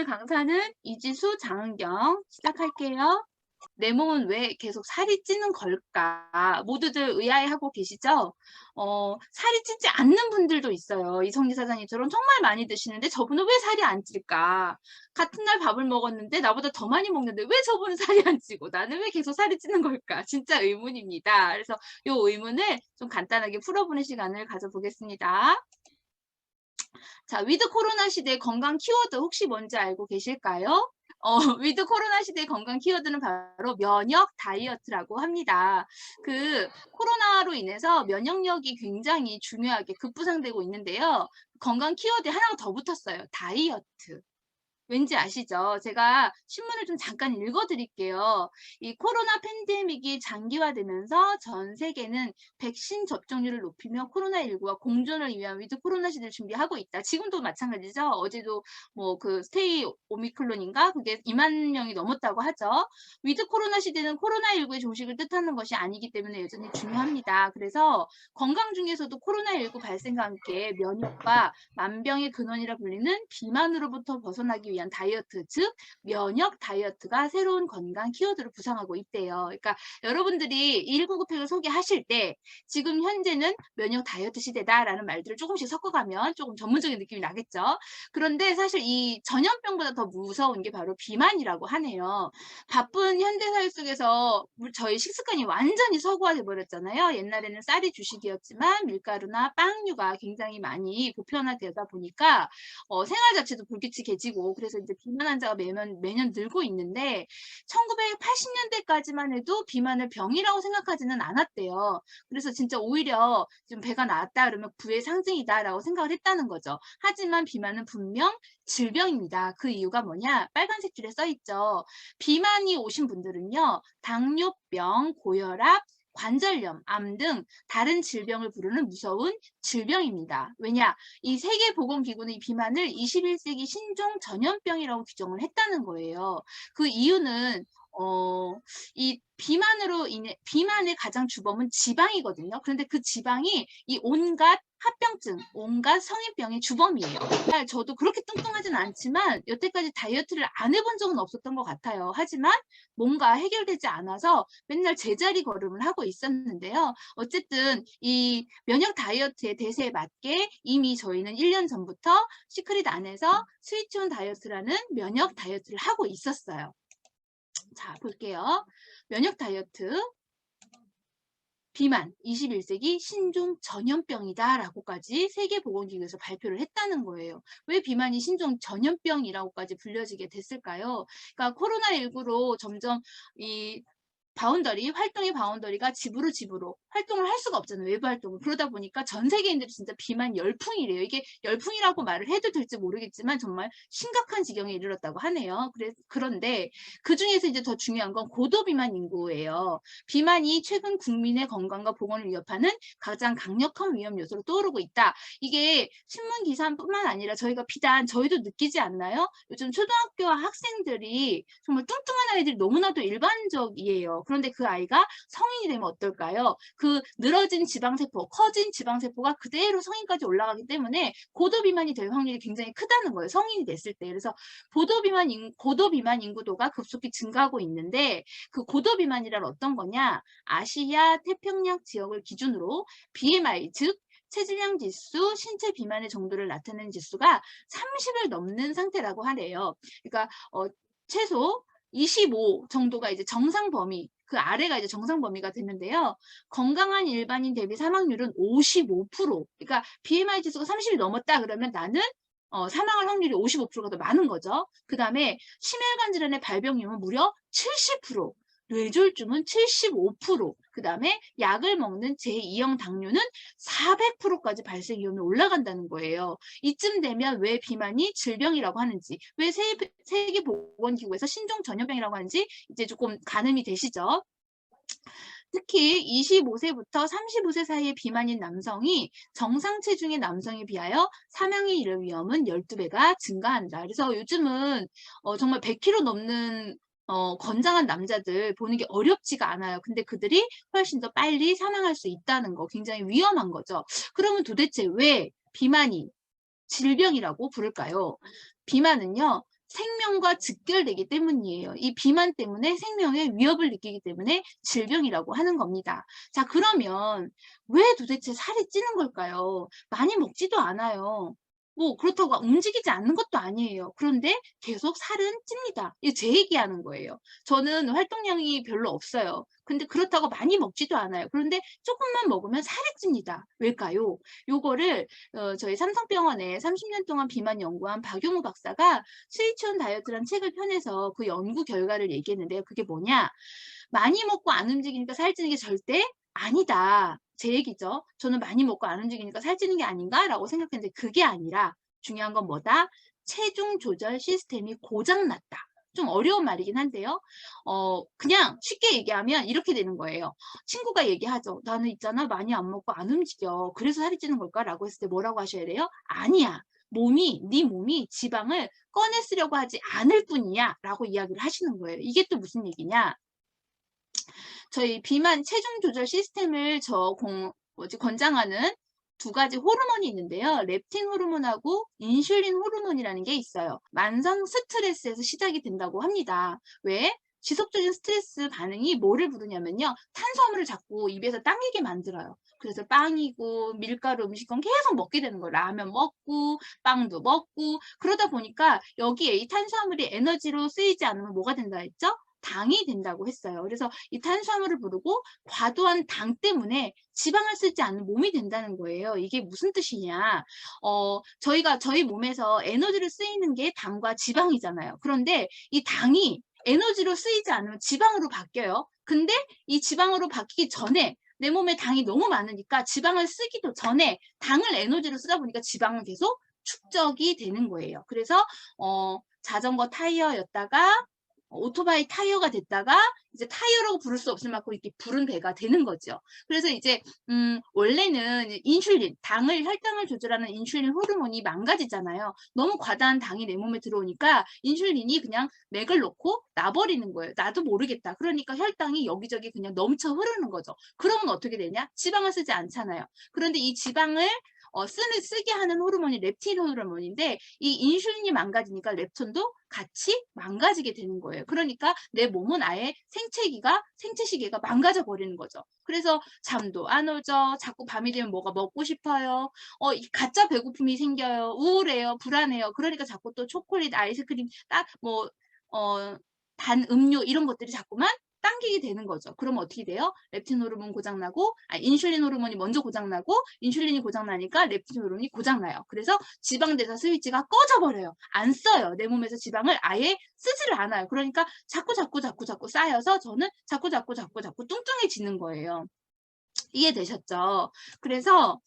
오늘 강사는 이지수, 장은경 시작할게요. 내 몸은 왜 계속 살이 찌는 걸까? 모두들 의아해하고 계시죠? 살이 찌지 않는 분들도 있어요. 이성리 사장님처럼 정말 많이 드시는데 저분은 왜 살이 안 찔까? 같은 날 밥을 먹었는데 나보다 더 많이 먹는데 왜 저분은 살이 안 찌고 나는 왜 계속 살이 찌는 걸까? 진짜 의문입니다. 그래서 이 의문을 좀 간단하게 풀어보는 시간을 가져보겠습니다. 자, 위드 코로나 시대의 건강 키워드 혹시 뭔지 알고 계실까요? 위드 코로나 시대의 건강 키워드는 바로 면역 다이어트라고 합니다. 그 코로나로 인해서 면역력이 굉장히 중요하게 급부상되고 있는데요. 건강 키워드에 하나가 더 붙었어요. 다이어트. 왠지 아시죠? 제가 신문을 좀 잠깐 읽어드릴게요. 이 코로나 팬데믹이 장기화되면서 전 세계는 백신 접종률을 높이며 코로나19와 공존을 위한 위드 코로나 시대를 준비하고 있다. 지금도 마찬가지죠. 어제도 뭐 그 스테이 오미클론인가? 그게 2만 명이 넘었다고 하죠. 위드 코로나 시대는 코로나19의 종식을 뜻하는 것이 아니기 때문에 여전히 중요합니다. 그래서 건강 중에서도 코로나19 발생과 함께 면역과 만병의 근원이라 불리는 비만으로부터 벗어나기 위한 다이어트, 즉 면역 다이어트가 새로운 건강 키워드로 부상하고 있대요. 그러니까 여러분들이 1999팩을 소개하실 때 지금 현재는 면역 다이어트 시대다라는 말들을 조금씩 섞어가면 조금 전문적인 느낌이 나겠죠. 그런데 사실 이 전염병보다 더 무서운 게 바로 비만이라고 하네요. 바쁜 현대사회 속에서 저희 식습관이 완전히 서구화돼 버렸잖아요. 옛날에는 쌀이 주식이었지만 밀가루나 빵류가 굉장히 많이 보편화되다 보니까 생활 자체도 불규칙해지고 그래서 이제 비만 환자가 매년 늘고 있는데 1980년대까지만 해도 비만을 병이라고 생각하지는 않았대요. 그래서 진짜 오히려 지금 배가 나왔다 그러면 부의 상징이다라고 생각을 했다는 거죠. 하지만 비만은 분명 질병입니다. 그 이유가 뭐냐? 빨간색 줄에 써 있죠. 비만이 오신 분들은요. 당뇨병, 고혈압, 관절염, 암 등 다른 질병을 부르는 무서운 질병입니다. 왜냐? 이 세계보건기구는 이 비만을 21세기 신종 전염병이라고 규정을 했다는 거예요. 그 이유는 이 비만의 가장 주범은 지방이거든요. 그런데 그 지방이 이 온갖 합병증, 온갖 성인병의 주범이에요. 저도 그렇게 뚱뚱하진 않지만 여태까지 다이어트를 안 해본 적은 없었던 것 같아요. 하지만 뭔가 해결되지 않아서 맨날 제자리 걸음을 하고 있었는데요. 어쨌든 이 면역 다이어트의 대세에 맞게 이미 저희는 1년 전부터 시크릿 안에서 스위치온 다이어트라는 면역 다이어트를 하고 있었어요. 자, 볼게요. 면역 다이어트. 비만 21세기 신종 전염병이다라고까지 세계보건기구에서 발표를 했다는 거예요. 왜 비만이 신종 전염병이라고까지 불려지게 됐을까요? 그러니까 코로나19로 점점 이 활동의 바운더리가 집으로 활동을 할 수가 없잖아요. 외부 활동을. 그러다 보니까 전 세계인들이 진짜 비만 열풍이래요. 이게 열풍이라고 말을 해도 될지 모르겠지만 정말 심각한 지경에 이르렀다고 하네요. 그런데 그중에서 이제 더 중요한 건 고도비만 인구예요. 비만이 최근 국민의 건강과 보건을 위협하는 가장 강력한 위험 요소로 떠오르고 있다. 이게 신문 기사뿐만 아니라 저희가 비단 저희도 느끼지 않나요? 요즘 초등학교와 학생들이 정말 뚱뚱한 아이들이 너무나도 일반적이에요. 그런데 그 아이가 성인이 되면 어떨까요? 그 늘어진 지방세포, 커진 지방세포가 그대로 성인까지 올라가기 때문에 고도비만이 될 확률이 굉장히 크다는 거예요. 성인이 됐을 때. 그래서 고도비만 인구도가 급속히 증가하고 있는데 그 고도비만이란 어떤 거냐? 아시아 태평양 지역을 기준으로 BMI, 즉 체질량 지수, 신체 비만의 정도를 나타내는 지수가 30을 넘는 상태라고 하네요. 그러니까 최소 25 정도가 이제 정상 범위, 그 아래가 이제 정상 범위가 되는데요. 건강한 일반인 대비 사망률은 55%. 그러니까 BMI 지수가 30이 넘었다 그러면 나는 사망할 확률이 55%가 더 많은 거죠. 그 다음에 심혈관 질환의 발병률은 무려 70%. 뇌졸중은 75%, 그 다음에 약을 먹는 제2형 당뇨는 400%까지 발생 위험이 올라간다는 거예요. 이쯤 되면 왜 비만이 질병이라고 하는지, 왜 세계보건기구에서 신종 전염병이라고 하는지 이제 조금 가늠이 되시죠? 특히 25세부터 35세 사이의 비만인 남성이 정상 체중의 남성에 비하여 사망에 이를 위험은 12배가 증가한다. 그래서 요즘은 정말 100kg 넘는 건장한 남자들 보는 게 어렵지가 않아요. 근데 그들이 훨씬 더 빨리 사망할 수 있다는 거, 굉장히 위험한 거죠. 그러면 도대체 왜 비만이 질병이라고 부를까요? 비만은요, 생명과 직결되기 때문이에요. 이 비만 때문에 생명에 위협을 느끼기 때문에 질병이라고 하는 겁니다. 자, 그러면 왜 도대체 살이 찌는 걸까요? 많이 먹지도 않아요. 뭐 그렇다고 움직이지 않는 것도 아니에요. 그런데 계속 살은 찝니다. 이거 제 얘기하는 거예요. 저는 활동량이 별로 없어요. 근데 그렇다고 많이 먹지도 않아요. 그런데 조금만 먹으면 살이 찝니다. 왜일까요? 요거를 저희 삼성병원에 30년 동안 비만 연구한 박용우 박사가 스위치온 다이어트라는 책을 펴내서 그 연구 결과를 얘기했는데요. 그게 뭐냐? 많이 먹고 안 움직이니까 살찌는 게 절대 아니다. 제 얘기죠. 저는 많이 먹고 안 움직이니까 살찌는 게 아닌가라고 생각했는데 그게 아니라 중요한 건 뭐다? 체중 조절 시스템이 고장났다. 좀 어려운 말이긴 한데요. 그냥 쉽게 얘기하면 이렇게 되는 거예요. 친구가 얘기하죠. 나는 있잖아 많이 안 먹고 안 움직여. 그래서 살이 찌는 걸까? 라고 했을 때 뭐라고 하셔야 돼요? 아니야. 네 몸이 지방을 꺼내 쓰려고 하지 않을 뿐이야. 라고 이야기를 하시는 거예요. 이게 또 무슨 얘기냐? 저희 비만 체중 조절 시스템을 권장하는 두 가지 호르몬이 있는데요. 렙틴 호르몬하고 인슐린 호르몬이라는 게 있어요. 만성 스트레스에서 시작이 된다고 합니다. 왜? 지속적인 스트레스 반응이 뭐를 부르냐면요. 탄수화물을 자꾸 입에서 당기게 만들어요. 그래서 빵이고 밀가루 음식은 계속 먹게 되는 거예요. 라면 먹고 빵도 먹고 그러다 보니까 여기에 이 탄수화물이 에너지로 쓰이지 않으면 뭐가 된다 했죠? 당이 된다고 했어요. 그래서 이 탄수화물을 부르고 과도한 당 때문에 지방을 쓰지 않는 몸이 된다는 거예요. 이게 무슨 뜻이냐? 저희 몸에서 에너지를 쓰이는 게 당과 지방이잖아요. 그런데 이 당이 에너지로 쓰이지 않으면 지방으로 바뀌어요. 근데 이 지방으로 바뀌기 전에 내 몸에 당이 너무 많으니까 지방을 쓰기도 전에 당을 에너지로 쓰다 보니까 지방은 계속 축적이 되는 거예요. 그래서 자전거 타이어였다가 오토바이 타이어가 됐다가 이제 타이어라고 부를 수 없을 만큼 이렇게 부른 배가 되는 거죠. 그래서 이제 원래는 인슐린, 혈당을 조절하는 인슐린 호르몬이 망가지잖아요. 너무 과다한 당이 내 몸에 들어오니까 인슐린이 그냥 맥을 놓고 놔버리는 거예요. 나도 모르겠다. 그러니까 혈당이 여기저기 그냥 넘쳐 흐르는 거죠. 그러면 어떻게 되냐? 지방을 쓰지 않잖아요. 그런데 이 지방을 쓰게 하는 호르몬이 렙틴 호르몬인데 이 인슐린이 망가지니까 렙톤도 같이 망가지게 되는 거예요. 그러니까 내 몸은 아예 생체 시계가 망가져 버리는 거죠. 그래서 잠도 안 오죠. 자꾸 밤이 되면 뭐가 먹고 싶어요. 가짜 배고픔이 생겨요. 우울해요. 불안해요. 그러니까 자꾸 또 초콜릿, 아이스크림, 단 음료 이런 것들이 자꾸만 당기게 되는 거죠. 그러면 어떻게 돼요? 렙틴 호르몬 고장나고 인슐린 호르몬이 먼저 고장나고 인슐린이 고장나니까 렙틴 호르몬이 고장나요. 그래서 지방대사 스위치가 꺼져버려요. 안 써요. 내 몸에서 지방을 아예 쓰지를 않아요. 그러니까 자꾸 쌓여서 저는 자꾸 뚱뚱해지는 거예요. 이해되셨죠? 그래서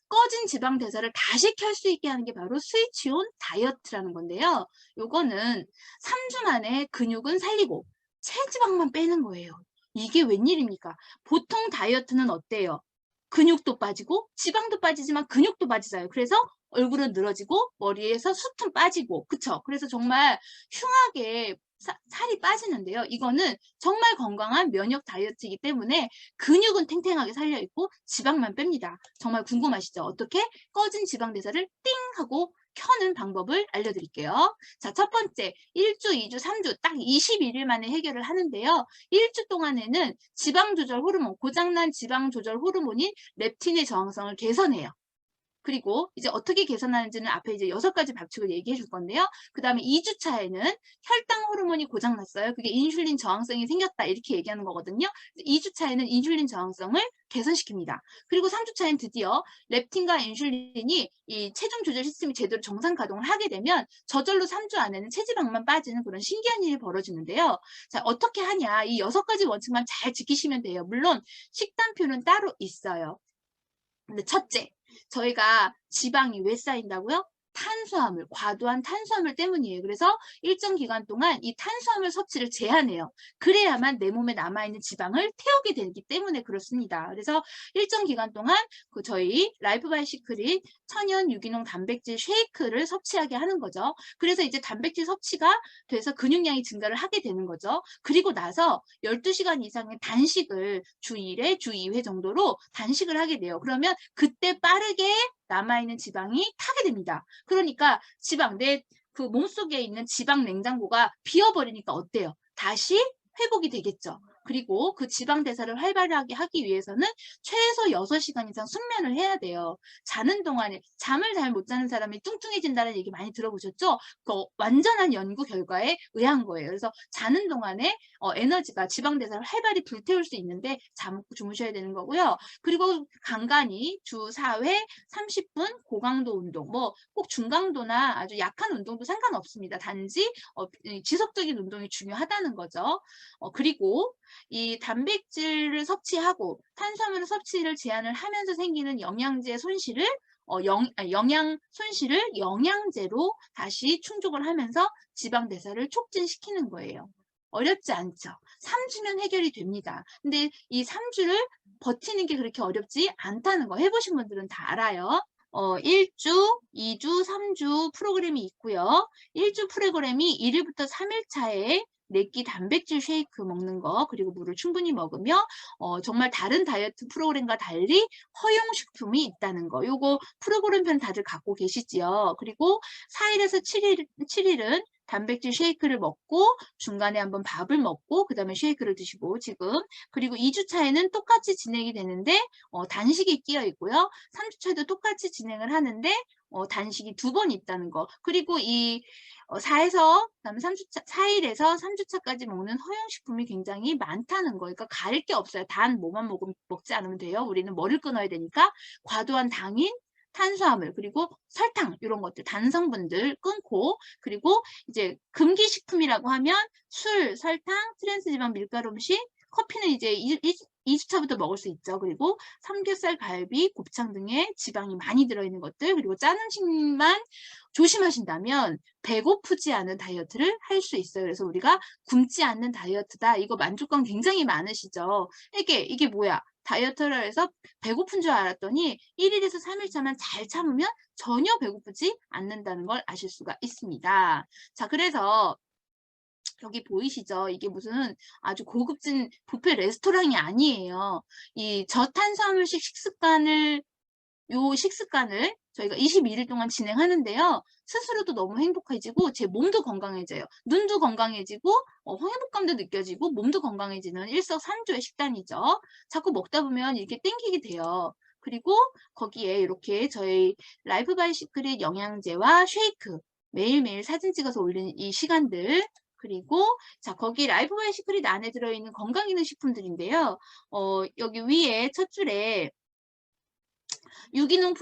꺼진 지방 대사를 다시 켤 수 있게 하는 게 바로 스위치온 다이어트라는 건데요. 요거는 3주 만에 근육은 살리고 체지방만 빼는 거예요. 이게 웬일입니까? 보통 다이어트는 어때요? 근육도 빠지고 지방도 빠지지만 근육도 빠지잖아요. 그래서 얼굴은 늘어지고 머리에서 숱은 빠지고 그쵸? 그래서 정말 흉하게 살이 빠지는데요. 이거는 정말 건강한 면역 다이어트이기 때문에 근육은 탱탱하게 살려있고 지방만 뺍니다. 정말 궁금하시죠? 어떻게 꺼진 지방 대사를 띵 하고 켜는 방법을 알려드릴게요. 자, 첫 번째 1주, 2주, 3주 딱 21일 만에 해결을 하는데요. 1주 동안에는 지방 조절 호르몬, 고장난 지방 조절 호르몬인 렙틴의 저항성을 개선해요. 그리고 이제 어떻게 개선하는지는 앞에 이제 6가지 법칙을 얘기해 줄 건데요. 그 다음에 2주 차에는 혈당 호르몬이 고장났어요. 그게 인슐린 저항성이 생겼다. 이렇게 얘기하는 거거든요. 2주 차에는 인슐린 저항성을 개선시킵니다. 그리고 3주 차에는 드디어 렙틴과 인슐린이 이 체중 조절 시스템이 제대로 정상 가동을 하게 되면 저절로 3주 안에는 체지방만 빠지는 그런 신기한 일이 벌어지는데요. 자, 어떻게 하냐. 이 6가지 원칙만 잘 지키시면 돼요. 물론 식단표는 따로 있어요. 근데 첫째, 저희가 지방이 왜 쌓인다고요? 탄수화물, 과도한 탄수화물 때문이에요. 그래서 일정 기간 동안 이 탄수화물 섭취를 제한해요. 그래야만 내 몸에 남아있는 지방을 태우게 되기 때문에 그렇습니다. 그래서 일정 기간 동안 저희 라이프 바이 시크릿 천연 유기농 단백질 쉐이크를 섭취하게 하는 거죠. 그래서 이제 단백질 섭취가 돼서 근육량이 증가를 하게 되는 거죠. 그리고 나서 12시간 이상의 단식을 주 1회, 주 2회 정도로 단식을 하게 돼요. 그러면 그때 빠르게 남아있는 지방이 타게 됩니다. 그러니까 지방, 내 그 몸속에 있는 지방 냉장고가 비어버리니까 어때요? 다시 회복이 되겠죠. 그리고 그 지방 대사를 활발하게 하기 위해서는 최소 6시간 이상 숙면을 해야 돼요. 자는 동안에 잠을 잘 못 자는 사람이 뚱뚱해진다는 얘기 많이 들어보셨죠? 그 완전한 연구 결과에 의한 거예요. 그래서 자는 동안에 에너지가 지방 대사를 활발히 불태울 수 있는데 잠 주무셔야 되는 거고요. 그리고 간간히 주 4회 30분 고강도 운동, 뭐 꼭 중강도나 아주 약한 운동도 상관없습니다. 단지 지속적인 운동이 중요하다는 거죠. 그리고 이 단백질을 섭취하고 탄수화물 섭취를 제한을 하면서 생기는 영양제 손실을 영양 손실을 영양제로 다시 충족을 하면서 지방 대사를 촉진시키는 거예요. 어렵지 않죠. 3주면 해결이 됩니다. 근데 이 3주를 버티는 게 그렇게 어렵지 않다는 거 해보신 분들은 다 알아요. 1주, 2주, 3주 프로그램이 있고요. 1주 프로그램이 1일부터 3일차에 4끼 단백질 쉐이크 먹는 거, 그리고 물을 충분히 먹으며 정말 다른 다이어트 프로그램과 달리 허용식품이 있다는 거. 요거 프로그램편 다들 갖고 계시지요. 그리고 4일에서 7일은 단백질 쉐이크를 먹고 중간에 한번 밥을 먹고 그 다음에 쉐이크를 드시고 지금 그리고 2주차에는 똑같이 진행이 되는데 단식이 끼어 있고요. 3주차에도 똑같이 진행을 하는데 단식이 2번 있다는 거. 그리고 이 4에서 그다음에 3주차 4일에서 3주차까지 먹는 허용식품이 굉장히 많다는 거. 그러니까 가릴 게 없어요. 단 뭐만 먹지 않으면 돼요. 우리는 머리를 끊어야 되니까 과도한 당인 탄수화물 그리고 설탕 이런 것들 단성분들 끊고 그리고 이제 금기식품이라고 하면 술, 설탕, 트랜스지방 밀가루 음식, 커피는 이제 2주차부터 먹을 수 있죠. 그리고 삼겹살, 갈비, 곱창 등의 지방이 많이 들어있는 것들 그리고 짠 음식만 조심하신다면 배고프지 않은 다이어트를 할 수 있어요. 그래서 우리가 굶지 않는 다이어트다. 이거 만족감 굉장히 많으시죠. 이게 뭐야? 다이어트를 해서 배고픈 줄 알았더니 1일에서 3일차만 잘 참으면 전혀 배고프지 않는다는 걸 아실 수가 있습니다. 자, 그래서 여기 보이시죠? 이게 무슨 아주 고급진 뷔페 레스토랑이 아니에요. 이 저탄수화물식 식습관을 저희가 22일 동안 진행하는데요. 스스로도 너무 행복해지고 제 몸도 건강해져요. 눈도 건강해지고 행복감도 느껴지고 몸도 건강해지는 일석삼조의 식단이죠. 자꾸 먹다 보면 이렇게 땡기게 돼요. 그리고 거기에 이렇게 저희 라이프 바이 시크릿 영양제와 쉐이크 매일매일 사진 찍어서 올리는 이 시간들 그리고 자 거기 라이프 바이 시크릿 안에 들어있는 건강기능식품들인데요. 여기 위에 첫 줄에 유기농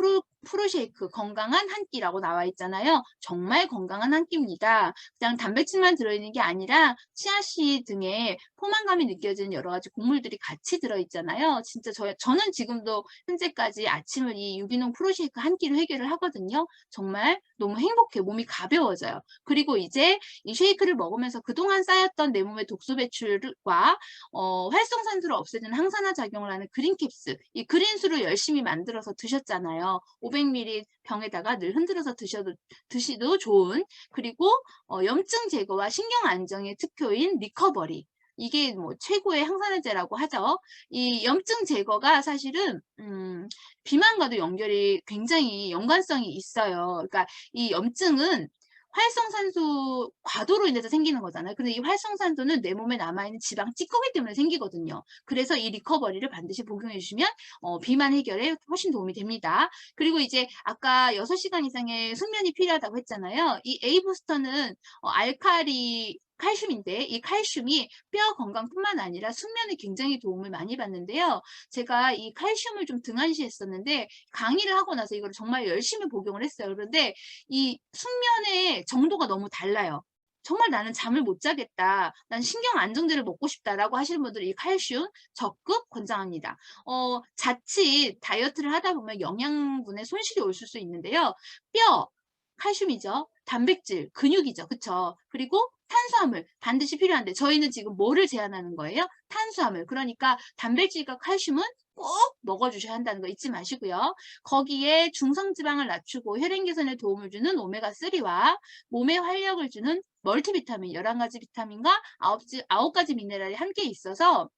프로쉐이크 건강한 한 끼라고 나와 있잖아요. 정말 건강한 한 끼입니다. 그냥 단백질만 들어있는 게 아니라 치아씨 등의 포만감이 느껴지는 여러 가지 곡물들이 같이 들어있잖아요. 진짜 저는 지금도 현재까지 아침을 이 유기농 프로쉐이크 한 끼로 해결을 하거든요. 정말 너무 행복해. 몸이 가벼워져요. 그리고 이제 이 쉐이크를 먹으면서 그동안 쌓였던 내 몸의 독소 배출과 활성산소를 없애주는 항산화 작용을 하는 그린캡스, 이 그린수를 열심히 만들어서 드셨잖아요. 500ml 병에다가 늘 흔들어서 드시도 좋은 그리고 염증 제거와 신경 안정의 특효인 리커버리 이게 뭐 최고의 항산화제라고 하죠. 이 염증 제거가 사실은 비만과도 연결이 굉장히 연관성이 있어요. 그러니까 이 염증은 활성산소 과도로 인해서 생기는 거잖아요. 근데 이 활성산소는 내 몸에 남아있는 지방 찌꺼기 때문에 생기거든요. 그래서 이 리커버리를 반드시 복용해 주시면 비만 해결에 훨씬 도움이 됩니다. 그리고 이제 아까 6시간 이상의 숙면이 필요하다고 했잖아요. 이 A부스터는 알칼리 칼슘인데 이 칼슘이 뼈 건강뿐만 아니라 숙면에 굉장히 도움을 많이 받는데요. 제가 이 칼슘을 좀 등한시했었는데 강의를 하고 나서 이걸 정말 열심히 복용을 했어요. 그런데 이 숙면의 정도가 너무 달라요. 정말 나는 잠을 못 자겠다. 난 신경 안정제를 먹고 싶다라고 하시는 분들은 이 칼슘 적극 권장합니다. 자칫 다이어트를 하다 보면 영양분의 손실이 올 수 있는데요. 뼈, 칼슘이죠. 단백질, 근육이죠. 그쵸? 그리고 탄수화물 반드시 필요한데 저희는 지금 뭐를 제한하는 거예요? 탄수화물. 그러니까 단백질과 칼슘은 꼭 먹어주셔야 한다는 거 잊지 마시고요. 거기에 중성지방을 낮추고 혈행 개선에 도움을 주는 오메가3와 몸에 활력을 주는 멀티비타민, 11가지 비타민과 9가지 미네랄이 함께 있어서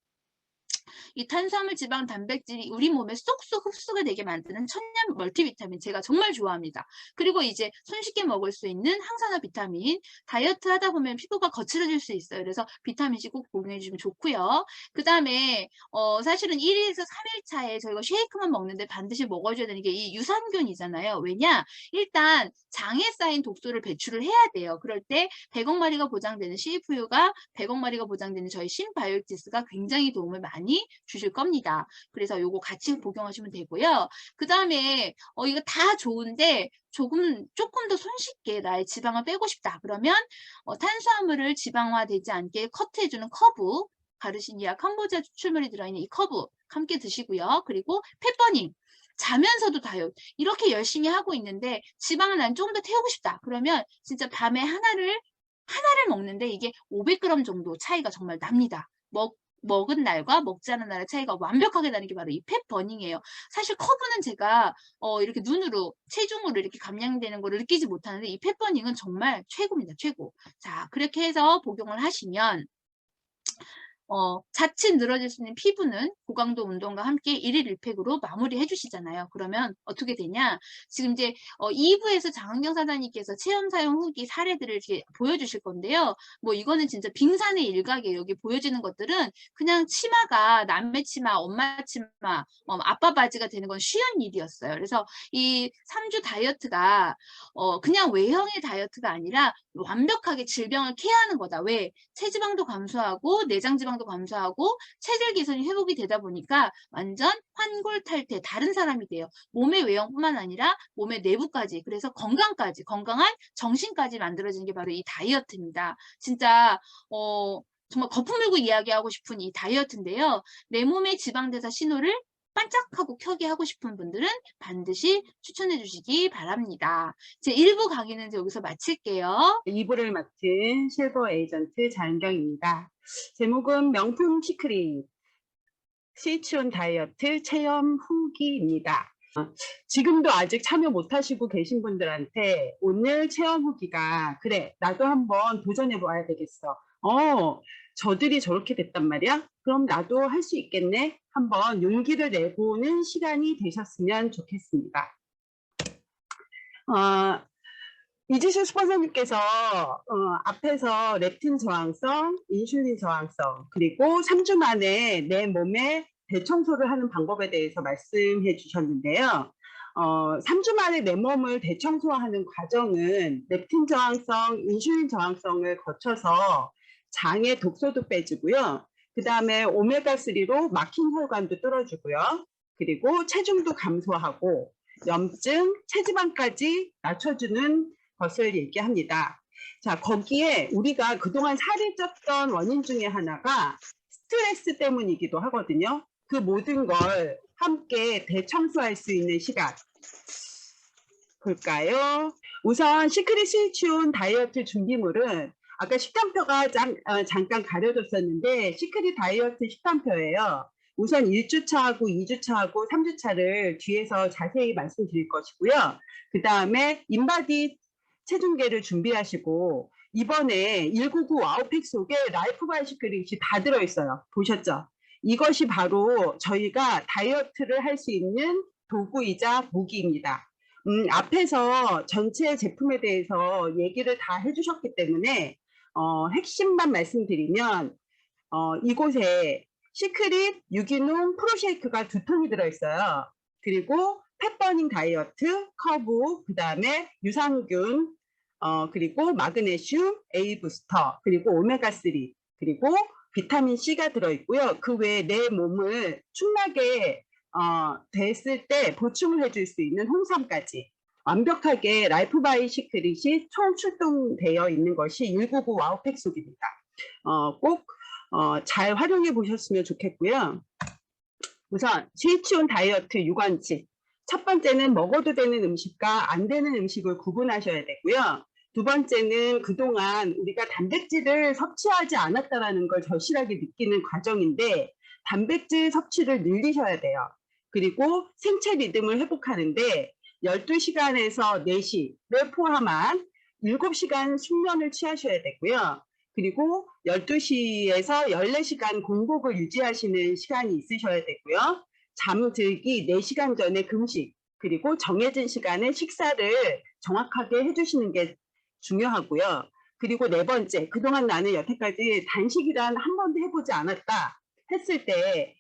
이 탄수화물, 지방, 단백질이 우리 몸에 쏙쏙 흡수가 되게 만드는 천연 멀티비타민 제가 정말 좋아합니다. 그리고 이제 손쉽게 먹을 수 있는 항산화 비타민, 다이어트 하다 보면 피부가 거칠어질 수 있어요. 그래서 비타민C 꼭 복용해 주시면 좋고요. 그다음에 사실은 1일에서 3일 차에 저희가 쉐이크만 먹는데 반드시 먹어줘야 되는 게 이 유산균이잖아요. 왜냐? 일단 장에 쌓인 독소를 배출을 해야 돼요. 그럴 때 100억 마리가 보장되는 CFU가 100억 마리가 보장되는 저희 신바이오틱스가 굉장히 도움을 많이 주실 겁니다. 그래서 요거 같이 복용하시면 되고요. 그다음에 이거 다 좋은데 조금 더 손쉽게 나의 지방을 빼고 싶다. 그러면 탄수화물을 지방화되지 않게 커트해주는 커브, 가르시니아 캄보지아 추출물이 들어있는 이 커브 함께 드시고요. 그리고 펫버닝. 자면서도 다이어트. 이렇게 열심히 하고 있는데 지방을 난 조금 더 태우고 싶다. 그러면 진짜 밤에 하나를 먹는데 이게 500g 정도 차이가 정말 납니다. 먹은 날과 먹지 않은 날의 차이가 완벽하게 나는 게 바로 이 펫버닝이에요. 사실 커브는 제가 이렇게 눈으로 체중으로 이렇게 감량되는 거를 느끼지 못하는데 이 펫버닝은 정말 최고입니다. 최고. 자, 그렇게 해서 복용을 하시면 자칫 늘어질 수 있는 피부는 고강도 운동과 함께 1일 1팩으로 마무리해 주시잖아요. 그러면 어떻게 되냐? 지금 이제 2부에서 장은경 사장님께서 체험 사용 후기 사례들을 이렇게 보여주실 건데요. 뭐 이거는 진짜 빙산의 일각이에요. 여기 보여지는 것들은 그냥 치마가 남의 치마, 엄마 치마, 아빠 바지가 되는 건 쉬운 일이었어요. 그래서 이 3주 다이어트가 그냥 외형의 다이어트가 아니라 완벽하게 질병을 케어하는 거다. 왜? 체지방도 감소하고 내장지방도 감소하고 체질 개선이 회복이 되다 보니까 완전 환골탈태 다른 사람이 돼요. 몸의 외형뿐만 아니라 몸의 내부까지. 그래서 건강까지, 건강한 정신까지 만들어지는 게 바로 이 다이어트입니다. 진짜 정말 거품 물고 이야기하고 싶은 이 다이어트인데요. 내 몸의 지방대사 신호를 반짝하고 켜게 하고 싶은 분들은 반드시 추천해 주시기 바랍니다. 제 1부 강의는 여기서 마칠게요. 2부를 맡은 실버 에이전트 장은경입니다. 제목은 명품 시크릿 스위치온 다이어트 체험 후기입니다. 지금도 아직 참여 못하시고 계신 분들한테 오늘 체험 후기가 그래 나도 한번 도전해 봐야 되겠어. 저들이 저렇게 됐단 말이야? 그럼 나도 할 수 있겠네? 한번 용기를 내보는 시간이 되셨으면 좋겠습니다. 이지수 스폰서님께서 앞에서 렙틴 저항성, 인슐린 저항성, 그리고 3주 만에 내 몸에 대청소를 하는 방법에 대해서 말씀해 주셨는데요. 3주 만에 내 몸을 대청소하는 과정은 렙틴 저항성, 인슐린 저항성을 거쳐서 장의 독소도 빼주고요. 그 다음에 오메가3로 막힌 혈관도 뚫어주고요. 그리고 체중도 감소하고 염증, 체지방까지 낮춰주는 것을 얘기합니다. 자, 거기에 우리가 그동안 살이 쪘던 원인 중에 하나가 스트레스 때문이기도 하거든요. 그 모든 걸 함께 대청소할 수 있는 시간 볼까요? 우선 시크릿 스위치온 다이어트 준비물은 아까 식단표가 잠깐 가려졌었는데 시크릿 다이어트 식단표예요. 우선 1주차하고 2주차하고 3주차를 뒤에서 자세히 말씀드릴 것이고요. 그 다음에 인바디 체중계를 준비하시고 이번에 199 와우팩 속에 라이프 바이시클릿이 다 들어있어요. 보셨죠? 이것이 바로 저희가 다이어트를 할 수 있는 도구이자 무기입니다. 앞에서 전체 제품에 대해서 얘기를 다 해주셨기 때문에 핵심만 말씀드리면 이곳에 시크릿 유기농 프로쉐이크가 2통이 들어있어요. 그리고 펫버닝 다이어트, 커브, 그 다음에 유산균, 그리고 마그네슘, A 부스터, 그리고 오메가3, 그리고 비타민C가 들어있고요. 그 외에 내 몸을 충분하게 됐을 때 보충을 해줄 수 있는 홍삼까지 완벽하게 라이프바이 시크릿이 총 출동되어 있는 것이 199 와우팩 속입니다. 꼭 잘 활용해 보셨으면 좋겠고요. 우선 스위치온 다이어트 6원칙. 첫 번째는 먹어도 되는 음식과 안 되는 음식을 구분하셔야 되고요. 두 번째는 그동안 우리가 단백질을 섭취하지 않았다는 걸 절실하게 느끼는 과정인데 단백질 섭취를 늘리셔야 돼요. 그리고 생체 리듬을 회복하는데 12시간에서 4시를 포함한 7시간 숙면을 취하셔야 되고요. 그리고 12시에서 14시간 공복을 유지하시는 시간이 있으셔야 되고요. 잠들기 4시간 전에 금식, 그리고 정해진 시간에 식사를 정확하게 해주시는 게 중요하고요. 그리고 네 번째, 그동안 나는 여태까지 단식이란 한 번도 해보지 않았다 했을 때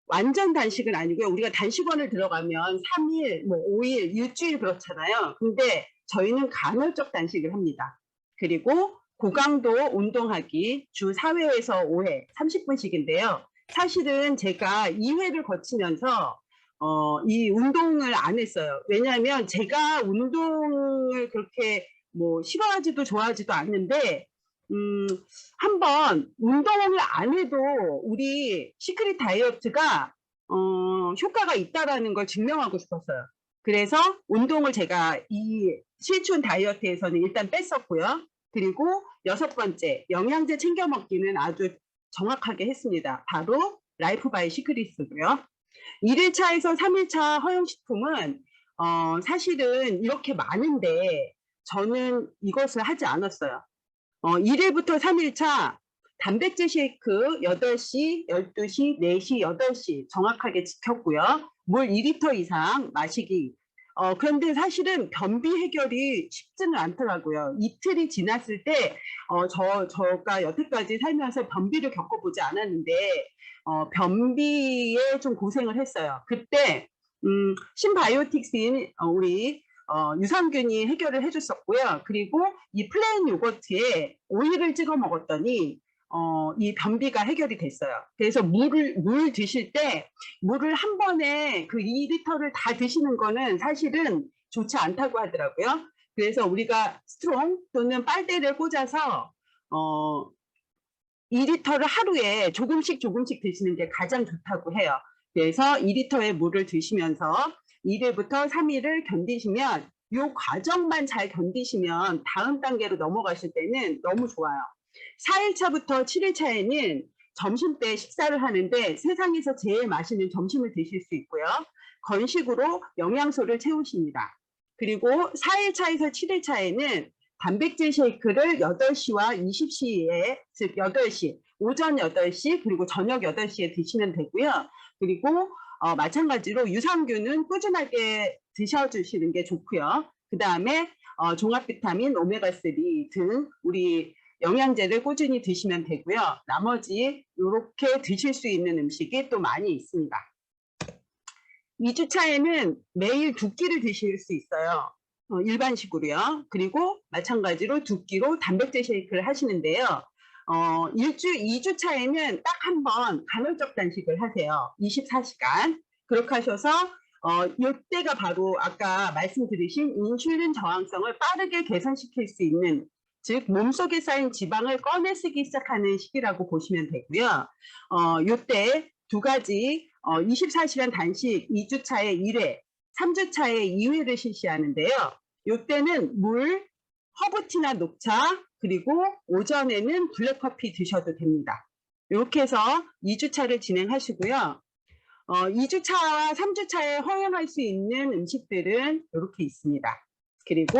완전 단식은 아니고요. 우리가 단식원을 들어가면 3일, 뭐 5일, 일주일 그렇잖아요. 근데 저희는 간헐적 단식을 합니다. 그리고 고강도 운동하기 주 4회에서 5회, 30분씩인데요. 사실은 제가 2회를 거치면서 이 운동을 안 했어요. 왜냐하면 제가 운동을 그렇게 뭐 싫어하지도 좋아하지도 않는데 한번 운동을 안 해도 우리 시크릿 다이어트가 효과가 있다라는 걸 증명하고 싶었어요. 그래서 운동을 제가 이 실춘 다이어트에서는 일단 뺐었고요. 그리고 6번째, 영양제 챙겨 먹기는 아주 정확하게 했습니다. 바로 라이프 바이 시크릿이고요. 1일차에서 3일차 허용식품은 사실은 이렇게 많은데 저는 이것을 하지 않았어요. 1일부터 3일차 단백질 쉐이크 8시, 12시, 4시, 8시 정확하게 지켰고요. 물 2리터 이상 마시기. 그런데 사실은 변비 해결이 쉽지는 않더라고요. 이틀이 지났을 때 저가 여태까지 살면서 변비를 겪어보지 않았는데 변비에 좀 고생을 했어요. 그때 신바이오틱스인 우리 유산균이 해결을 해줬었고요. 그리고 이 플레인 요거트에 오일을 찍어 먹었더니 이 변비가 해결이 됐어요. 그래서 물 드실 때 물을 한 번에 그 2리터를 다 드시는 거는 사실은 좋지 않다고 하더라고요. 그래서 우리가 스트롱 또는 빨대를 꽂아서 2리터를 하루에 조금씩 드시는 게 가장 좋다고 해요. 그래서 2리터의 물을 드시면서 1일부터 3일을 견디시면 이 과정만 잘 견디시면 다음 단계로 넘어가실 때는 너무 좋아요. 4일차부터 7일차에는 점심 때 식사를 하는데 세상에서 제일 맛있는 점심을 드실 수 있고요. 건식으로 영양소를 채우십니다. 그리고 4일차에서 7일차에는 단백질 쉐이크를 8시와 20시에, 즉 8시, 오전 8시 그리고 저녁 8시에 드시면 되고요. 그리고 마찬가지로 유산균은 꾸준하게 드셔주시는 게 좋고요. 그 다음에 종합 비타민, 오메가3 등 우리 영양제를 꾸준히 드시면 되고요. 나머지 이렇게 드실 수 있는 음식이 또 많이 있습니다. 2주차에는 매일 2끼를 드실 수 있어요. 일반식으로요. 그리고 마찬가지로 2끼로 단백질 쉐이크를 하시는데요. 2주차에는 딱 한 번 간헐적 단식을 하세요. 24시간. 그렇게 하셔서 이때가 바로 아까 말씀드리신 인슐린 저항성을 빠르게 개선시킬 수 있는, 즉 몸속에 쌓인 지방을 꺼내 쓰기 시작하는 시기라고 보시면 되고요. 이때 두 가지 24시간 단식 2주차에 1회, 3주차에 2회를 실시하는데요. 이때는 물, 허브티나 녹차, 그리고 오전에는 블랙커피 드셔도 됩니다. 이렇게 해서 2주차를 진행하시고요. 2주차와 3주차에 허용할 수 있는 음식들은 이렇게 있습니다. 그리고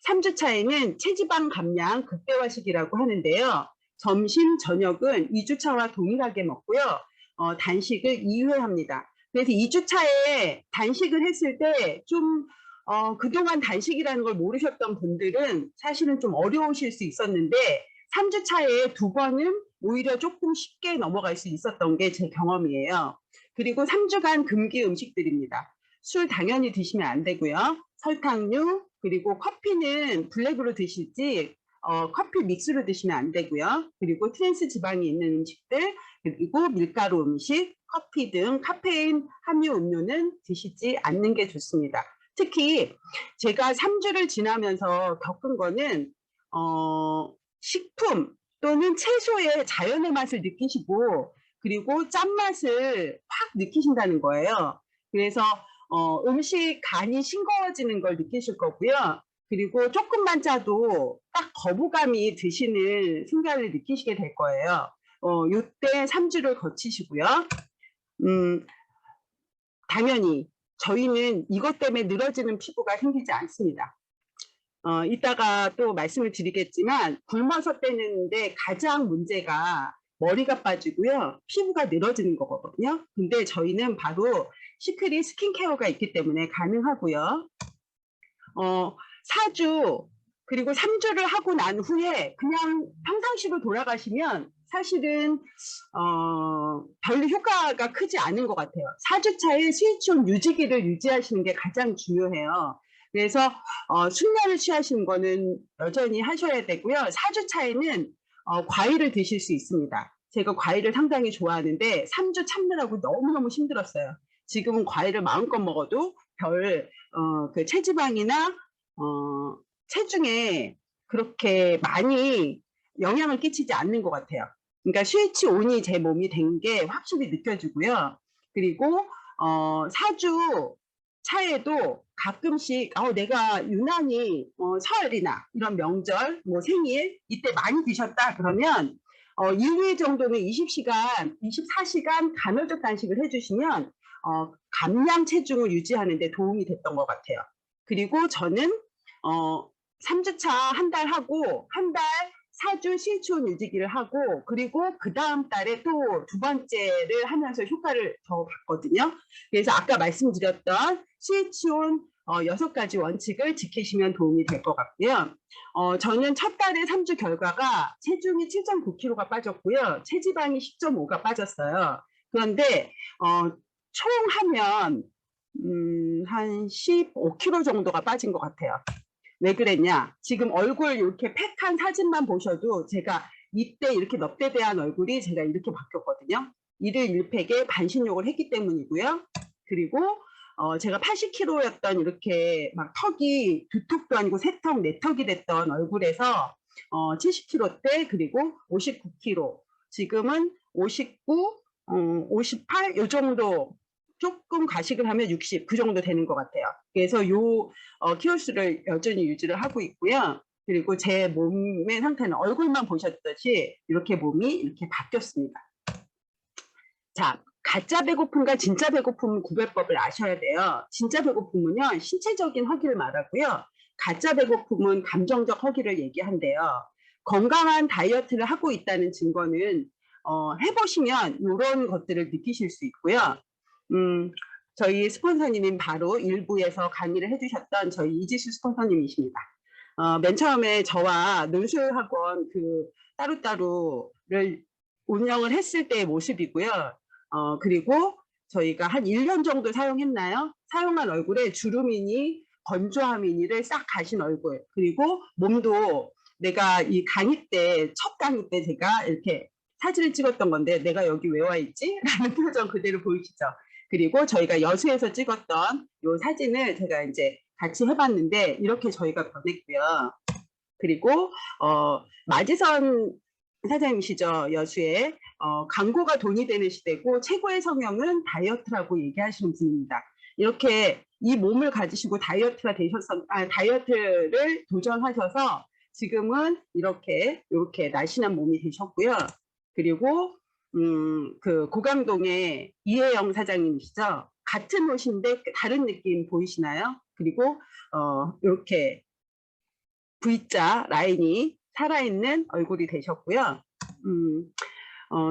3주차에는 체지방 감량 극대화식이라고 하는데요. 점심, 저녁은 2주차와 동일하게 먹고요. 단식을 2회 합니다. 그래서 2주차에 단식을 했을 때 좀 그동안 단식이라는 걸 모르셨던 분들은 사실은 좀 어려우실 수 있었는데 3주차에 2번은 오히려 조금 쉽게 넘어갈 수 있었던 게 제 경험이에요. 그리고 3주간 금기 음식들입니다. 술 당연히 드시면 안 되고요. 설탕류, 그리고 커피는 블랙으로 드실지 커피 믹스로 드시면 안 되고요. 그리고 트랜스 지방이 있는 음식들, 그리고 밀가루 음식, 커피 등 카페인 함유 음료는 드시지 않는 게 좋습니다. 특히 제가 3주를 지나면서 겪은 거는 식품 또는 채소의 자연의 맛을 느끼시고 그리고 짠맛을 확 느끼신다는 거예요. 그래서 음식 간이 싱거워지는 걸 느끼실 거고요. 그리고 조금만 짜도 딱 거부감이 드시는 순간을 느끼시게 될 거예요. 이때 3주를 거치시고요. 당연히 저희는 이것 때문에 늘어지는 피부가 생기지 않습니다. 이따가 또 말씀을 드리겠지만 굶어서 떼는데 가장 문제가 머리가 빠지고요. 피부가 늘어지는 거거든요. 근데 저희는 바로 시크릿 스킨케어가 있기 때문에 가능하고요. 4주 그리고 3주를 하고 난 후에 그냥 평상시로 돌아가시면 사실은 별로 효과가 크지 않은 것 같아요. 4주 차에 스위치온 유지기를 유지하시는 게 가장 중요해요. 그래서 숙면을 취하시는 거는 여전히 하셔야 되고요. 4주 차에는 과일을 드실 수 있습니다. 제가 과일을 상당히 좋아하는데 3주 참느라고 너무너무 힘들었어요. 지금은 과일을 마음껏 먹어도 그 체지방이나 체중에 그렇게 많이 영향을 끼치지 않는 것 같아요. 그러니까 스위치 온이 제 몸이 된 게 확실히 느껴지고요. 그리고 4주 차에도 가끔씩 내가 유난히 설이나 이런 명절, 뭐 생일 이때 많이 드셨다 그러면 1, 2회 정도는 20시간, 24시간 간헐적 단식을 해주시면 감량 체중을 유지하는 데 도움이 됐던 것 같아요. 그리고 저는 3주차 한 달 하고 한 달 4주 스위치온 유지기를 하고 그리고 그 다음 달에 또 두 번째를 하면서 효과를 더 봤거든요. 그래서 아까 말씀드렸던 스위치온 6가지 원칙을 지키시면 도움이 될 것 같고요. 저는 첫 달에 3주 결과가 체중이 7.9kg가 빠졌고요. 체지방이 10.5가 빠졌어요. 그런데 총 하면 한 15kg 정도가 빠진 것 같아요. 왜 그랬냐? 지금 얼굴 이렇게 팩한 사진만 보셔도 제가 이때 이렇게 넙대대한 얼굴이 제가 이렇게 바뀌었거든요. 1일 1팩에 반신욕을 했기 때문이고요. 그리고 제가 80kg였던 이렇게 막 턱이 두 턱도 아니고 세 턱, 네 턱이 됐던 얼굴에서 70kg대 그리고 59kg. 지금은 59, 58 요 정도 조금 과식을 하면 60 그 정도 되는 것 같아요. 그래서 요 키로수를 여전히 유지를 하고 있고요. 그리고 제 몸의 상태는 얼굴만 보셨듯이 이렇게 몸이 이렇게 바뀌었습니다. 자, 가짜 배고픔과 진짜 배고픔 구별법을 아셔야 돼요. 진짜 배고픔은요, 신체적인 허기를 말하고요. 가짜 배고픔은 감정적 허기를 얘기한대요. 건강한 다이어트를 하고 있다는 증거는 해보시면 이런 것들을 느끼실 수 있고요. 저희 스폰서님인 바로 일부에서 강의를 해주셨던 저희 이지수 스폰서님이십니다. 맨 처음에 저와 논술학원 따로따로를 운영을 했을 때의 모습이고요. 그리고 저희가 한 1년 정도 사용했나요? 사용한 얼굴에 주름이니 건조함이니를 싹 가신 얼굴. 그리고 몸도 내가 이 강의 때, 첫 강의 때 제가 이렇게 사진을 찍었던 건데 내가 여기 왜 와 있지? 라는 표정 그대로 보이시죠? 그리고 저희가 여수에서 찍었던 이 사진을 제가 이제 같이 해봤는데 이렇게 저희가 변했고요. 그리고 마지선 사장님이시죠. 여수에 광고가 돈이 되는 시대고 최고의 성형은 다이어트라고 얘기하시는 분입니다. 이렇게 이 몸을 가지시고 다이어트를 도전하셔서 지금은 이렇게 날씬한 몸이 되셨고요. 그리고 그 고강동의 이혜영 사장님이시죠. 같은 옷인데 다른 느낌 보이시나요? 그리고 이렇게 V자 라인이 살아있는 얼굴이 되셨고요.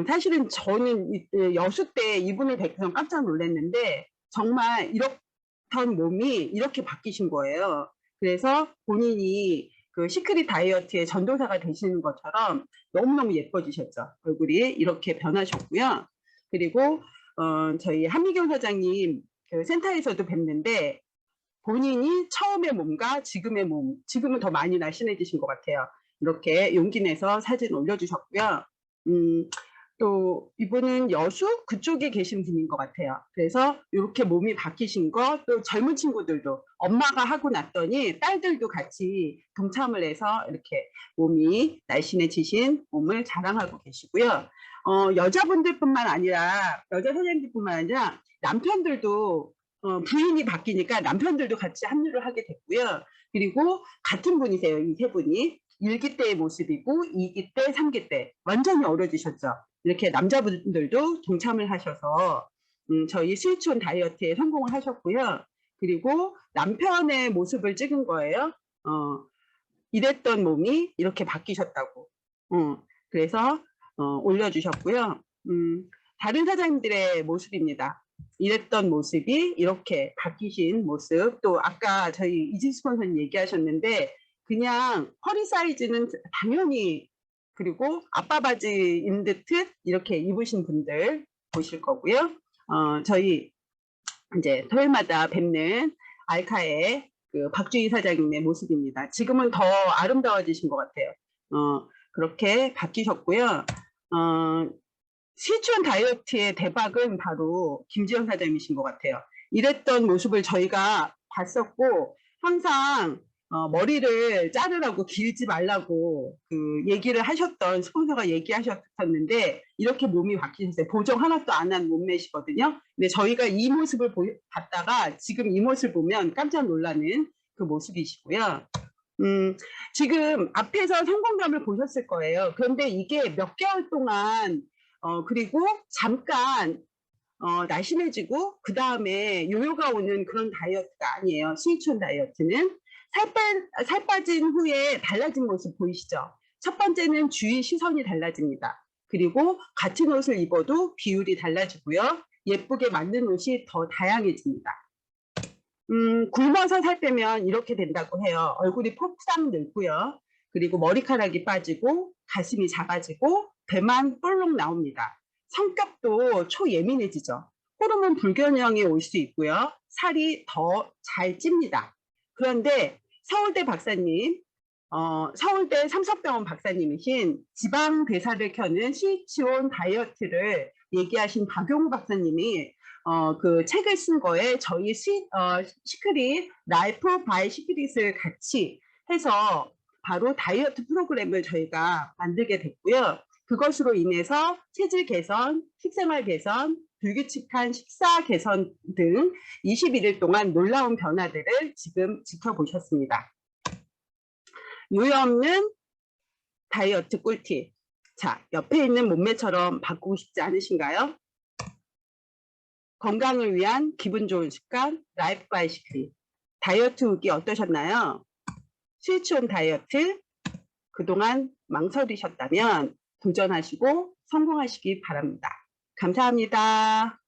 사실은 저는 여수 때 이분을 뵈서 깜짝 놀랐는데 정말 이렇던 몸이 이렇게 바뀌신 거예요. 그래서 본인이 그 시크릿 다이어트의 전도사가 되시는 것처럼 너무너무 예뻐지셨죠. 얼굴이 이렇게 변하셨고요. 그리고 저희 한미경 사장님 그 센터에서도 뵀는데 본인이 처음의 몸과 지금의 몸, 지금은 더 많이 날씬해지신 것 같아요. 이렇게 용기 내서 사진 올려주셨고요. 또 이분은 여수 그쪽에 계신 분인 것 같아요. 그래서 이렇게 몸이 바뀌신 거, 또 젊은 친구들도 엄마가 하고 났더니 딸들도 같이 동참을 해서 이렇게 몸이 날씬해지신 몸을 자랑하고 계시고요. 여자분들뿐만 아니라 여자 선생님들뿐만 아니라 남편들도 부인이 바뀌니까 남편들도 같이 합류를 하게 됐고요. 그리고 같은 분이세요. 이 세 분이 1기 때의 모습이고 2기 때, 3기 때 완전히 어려지셨죠. 이렇게 남자분들도 동참을 하셔서 저희 스위치온 다이어트에 성공을 하셨고요. 그리고 남편의 모습을 찍은 거예요. 이랬던 몸이 이렇게 바뀌셨다고. 그래서 올려주셨고요. 다른 사장님들의 모습입니다. 이랬던 모습이 이렇게 바뀌신 모습. 또 아까 저희 이진수 선생님 얘기하셨는데 그냥 허리 사이즈는 당연히 그리고 아빠 바지인 듯 이렇게 입으신 분들 보실 거고요. 저희 이제 토요일마다 뵙는 알카의 그 박주희 사장님의 모습입니다. 지금은 더 아름다워지신 것 같아요. 그렇게 바뀌셨고요. 실추원 다이어트의 대박은 바로 김지영 사장님이신 것 같아요. 이랬던 모습을 저희가 봤었고 항상 머리를 자르라고 길지 말라고 그 얘기를 하셨던 스폰서가 얘기하셨었는데 이렇게 몸이 바뀌셨어요. 보정 하나도 안 한 몸매시거든요. 근데 저희가 이 모습을 봤다가 지금 이 모습을 보면 깜짝 놀라는 그 모습이시고요. 지금 앞에서 성공감을 보셨을 거예요. 그런데 이게 몇 개월 동안 그리고 잠깐 날씬해지고 그 다음에 요요가 오는 그런 다이어트가 아니에요. 스위치온 다이어트는 살 빠진 후에 달라진 모습 보이시죠? 첫 번째는 주위 시선이 달라집니다. 그리고 같은 옷을 입어도 비율이 달라지고요. 예쁘게 만든 옷이 더 다양해집니다. 굶어서 살 빼면 이렇게 된다고 해요. 얼굴이 폭삭 늙고요. 그리고 머리카락이 빠지고 가슴이 작아지고 배만 볼록 나옵니다. 성격도 초예민해지죠. 호르몬 불균형이 올 수 있고요. 살이 더 잘 찝니다. 그런데 서울대 박사님, 서울대 삼성병원 박사님이신 지방 대사를 켜는 스위치온 다이어트를 얘기하신 박용우 박사님이 그 책을 쓴 거에 저희 시크릿 라이프 바이 시크릿을 같이 해서 바로 다이어트 프로그램을 저희가 만들게 됐고요. 그것으로 인해서 체질 개선, 식생활 개선, 불규칙한 식사 개선 등 21일 동안 놀라운 변화들을 지금 지켜보셨습니다. 요요 없는 다이어트 꿀팁. 자, 옆에 있는 몸매처럼 바꾸고 싶지 않으신가요? 건강을 위한 기분 좋은 습관 라이프 바이 시크릿. 다이어트 후기 어떠셨나요? 스위치온 다이어트 그동안 망설이셨다면 도전하시고 성공하시기 바랍니다. 감사합니다.